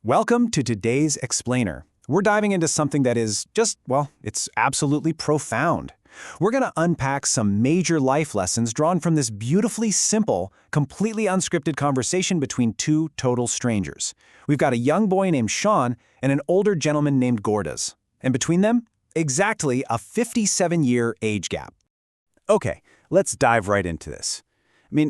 Welcome to today's Explainer. We're diving into something that is just, well, it's absolutely profound. We're going to unpack some major life lessons drawn from this beautifully simple, completely unscripted conversation between two total strangers. We've got a young boy named Shawn and an older gentleman named Gordez. And between them, exactly a 57-year age gap. Okay, let's dive right into this.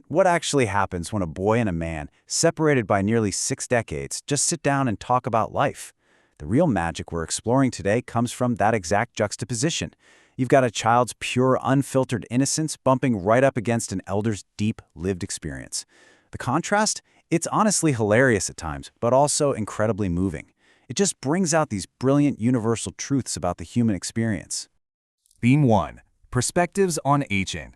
What actually happens when a boy and a man, separated by nearly 6 decades, just sit down and talk about life? The real magic we're exploring today comes from that exact juxtaposition. You've got a child's pure, unfiltered innocence bumping right up against an elder's deep, lived experience. The contrast? It's honestly hilarious at times, but also incredibly moving. It just brings out these brilliant universal truths about the human experience. Theme 1. Perspectives on Aging.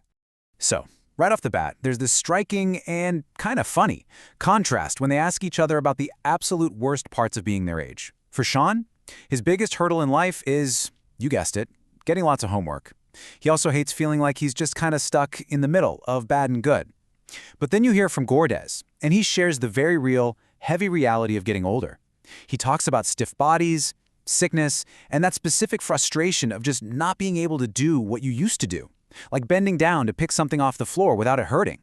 So, right off the bat, there's this striking and kind of funny contrast when they ask each other about the absolute worst parts of being their age. For Shawn, his biggest hurdle in life is, you guessed it, getting lots of homework. He also hates feeling like he's just kind of stuck in the middle of bad and good. But then you hear from Gordez, and he shares the very real, heavy reality of getting older. He talks about stiff bodies, sickness, and that specific frustration of just not being able to do what you used to do, like bending down to pick something off the floor without it hurting.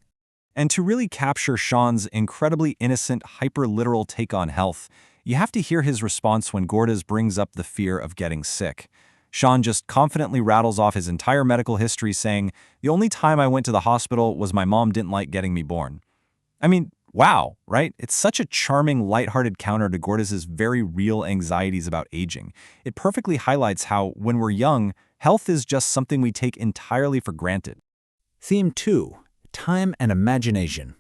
And to really capture Shawn's incredibly innocent, hyper-literal take on health, you have to hear his response when Gordez brings up the fear of getting sick. Shawn just confidently rattles off his entire medical history saying, "The only time I went to the hospital was my mom didn't like getting me born." Wow, right? It's such a charming, lighthearted counter to Gordez's very real anxieties about aging. It perfectly highlights how, when we're young, health is just something we take entirely for granted. Theme 2. Time and Imagination.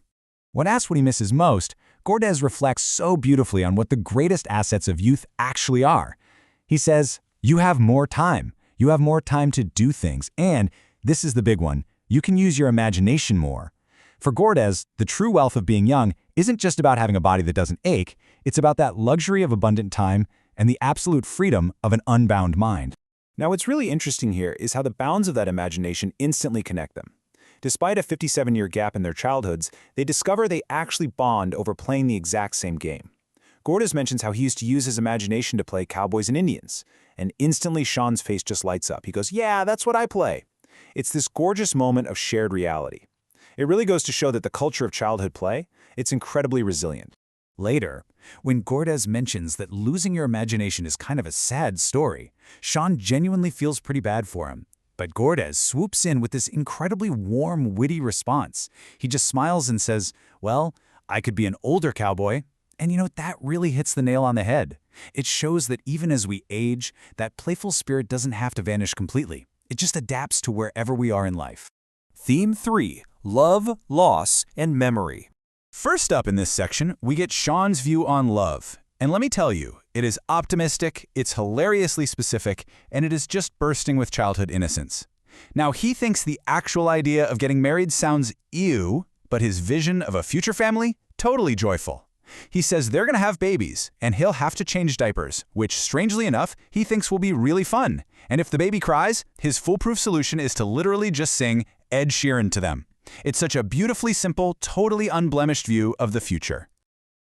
When asked what he misses most, Gordez reflects so beautifully on what the greatest assets of youth actually are. He says, "You have more time. You have more time to do things, and, this is the big one, you can use your imagination more." For Gordez, the true wealth of being young isn't just about having a body that doesn't ache, it's about that luxury of abundant time and the absolute freedom of an unbound mind. Now, what's really interesting here is how the bounds of that imagination instantly connect them. Despite a 57-year gap in their childhoods, they discover they actually bond over playing the exact same game. Gordez mentions how he used to use his imagination to play cowboys and Indians, and instantly Shawn's face just lights up. He goes, "Yeah, that's what I play." It's this gorgeous moment of shared reality. It really goes to show that the culture of childhood play, it's incredibly resilient. Later, when Gordez mentions that losing your imagination is kind of a sad story, Shawn genuinely feels pretty bad for him. But Gordez swoops in with this incredibly warm, witty response. He just smiles and says, "Well, I could be an older cowboy." And that really hits the nail on the head. It shows that even as we age, that playful spirit doesn't have to vanish completely. It just adapts to wherever we are in life. Theme 3. Love, Loss, and Memory. First up in this section, we get Shawn's view on love. And let me tell you, it is optimistic, it's hilariously specific, and it is just bursting with childhood innocence. Now, he thinks the actual idea of getting married sounds ew, but his vision of a future family, totally joyful. He says they're going to have babies, and he'll have to change diapers, which, strangely enough, he thinks will be really fun. And if the baby cries, his foolproof solution is to literally just sing Ed Sheeran to them. It's such a beautifully simple, totally unblemished view of the future.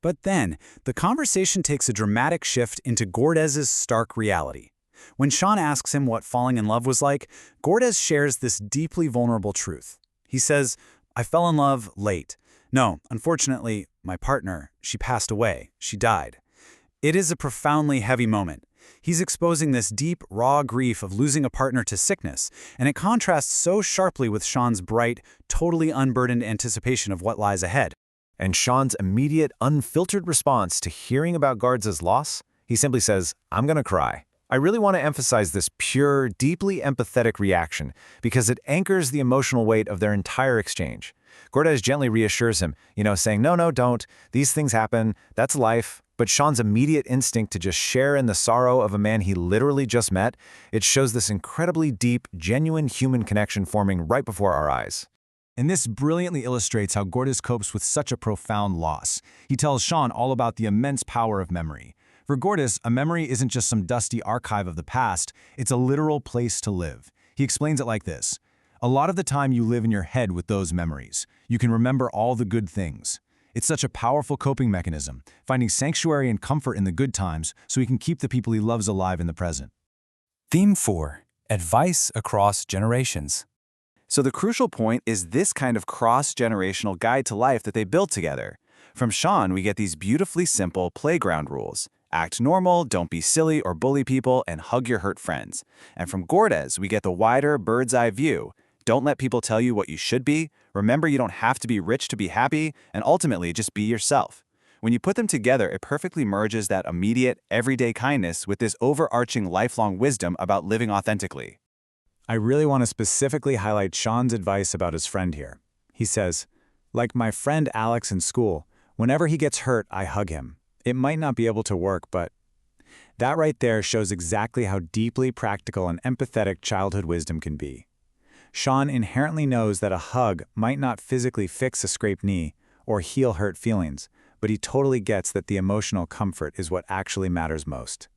But then, the conversation takes a dramatic shift into Gordez's stark reality. When Shawn asks him what falling in love was like, Gordez shares this deeply vulnerable truth. He says, "I fell in love late. No, unfortunately, my partner, she passed away. She died." It is a profoundly heavy moment. He's exposing this deep, raw grief of losing a partner to sickness, and it contrasts so sharply with Shawn's bright, totally unburdened anticipation of what lies ahead. And Shawn's immediate, unfiltered response to hearing about Gordez's loss? He simply says, "I'm gonna cry." I really want to emphasize this pure, deeply empathetic reaction because it anchors the emotional weight of their entire exchange. Gordez gently reassures him, saying, No, don't. These things happen. That's life." But Shawn's immediate instinct to just share in the sorrow of a man he literally just met, it shows this incredibly deep, genuine human connection forming right before our eyes. And this brilliantly illustrates how Gordez copes with such a profound loss. He tells Shawn all about the immense power of memory. For Gordez, a memory isn't just some dusty archive of the past, it's a literal place to live. He explains it like this. A lot of the time you live in your head with those memories. You can remember all the good things. It's such a powerful coping mechanism, finding sanctuary and comfort in the good times so he can keep the people he loves alive in the present. Theme 4. Advice across generations. So the crucial point is this kind of cross-generational guide to life that they built together. From Shawn, we get these beautifully simple playground rules. Act normal, don't be silly or bully people, and hug your hurt friends. And from Gordez, we get the wider bird's-eye view. Don't let people tell you what you should be. Remember, you don't have to be rich to be happy, and ultimately, just be yourself. When you put them together, it perfectly merges that immediate, everyday kindness with this overarching lifelong wisdom about living authentically. I really want to specifically highlight Shawn's advice about his friend here. He says, "Like my friend Alex in school, whenever he gets hurt, I hug him. It might not be able to work, but..." That right there shows exactly how deeply practical and empathetic childhood wisdom can be. Shawn inherently knows that a hug might not physically fix a scraped knee or heal hurt feelings, but he totally gets that the emotional comfort is what actually matters most.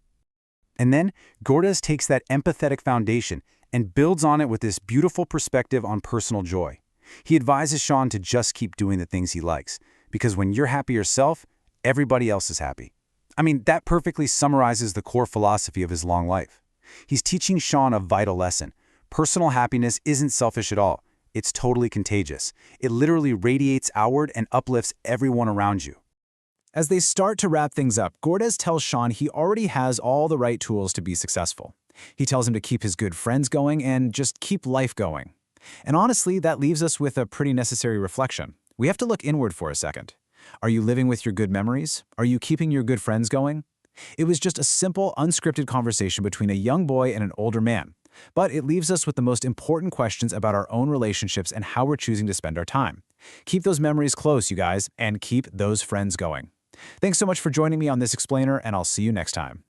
And then, Gordez takes that empathetic foundation and builds on it with this beautiful perspective on personal joy. He advises Shawn to just keep doing the things he likes, because when you're happy yourself, everybody else is happy. I mean, that perfectly summarizes the core philosophy of his long life. He's teaching Shawn a vital lesson. Personal happiness isn't selfish at all. It's totally contagious. It literally radiates outward and uplifts everyone around you. As they start to wrap things up, Gordez tells Shawn he already has all the right tools to be successful. He tells him to keep his good friends going and just keep life going. And honestly, that leaves us with a pretty necessary reflection. We have to look inward for a second. Are you living with your good memories? Are you keeping your good friends going? It was just a simple, unscripted conversation between a young boy and an older man. But it leaves us with the most important questions about our own relationships and how we're choosing to spend our time. Keep those memories close, you guys, and keep those friends going. Thanks so much for joining me on this explainer, and I'll see you next time.